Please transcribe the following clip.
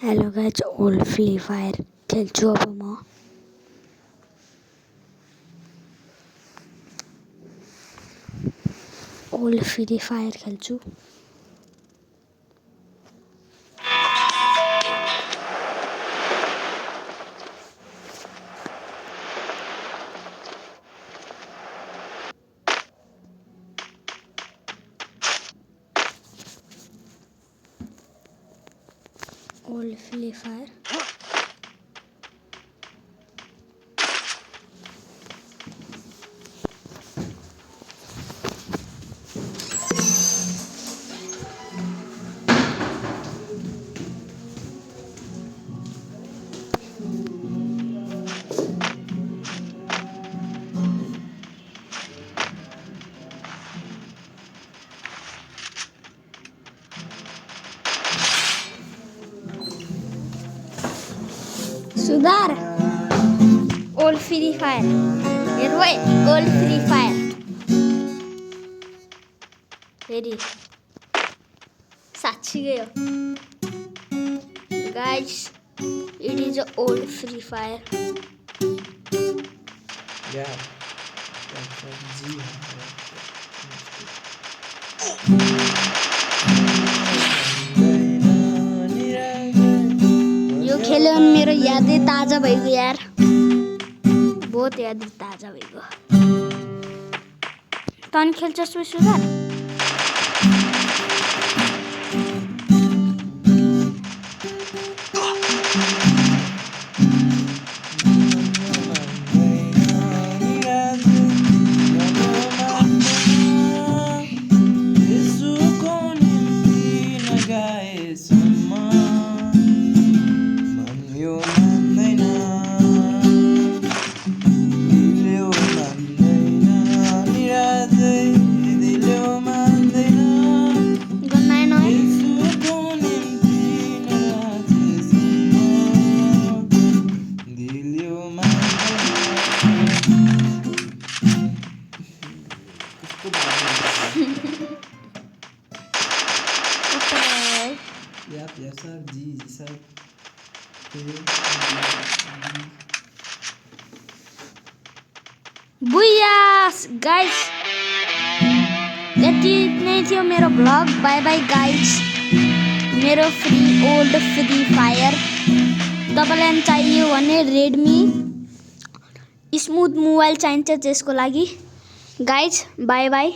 Hello guys, old Free Fire खेल्छु अब म। ओल्ड फ्री फायर खेल्छु। ओल्ड फ्री फायर सुधार। ओल्ड फ्री फायर हेर्वे ओल्ड फ्री फायर फेरि साँच्ची गयो guys. It is old Free Fire. यो खेल्यो भने मेरो यादै ताजा भइगयो यार, बहुत याद ताजा भइगयो। तन खेल्छस् सुधार। Yes, sir. G, sir. बुयास गाइस, यति नै थियो मेरो ब्लग। Bye bye guys. मेरो ओल्ड फ्री फायर तपाईँलाई चाहियो भने रेडमी स्मुथ मोबाइल चाहिन्छ त्यसको लागि। Guys bye by.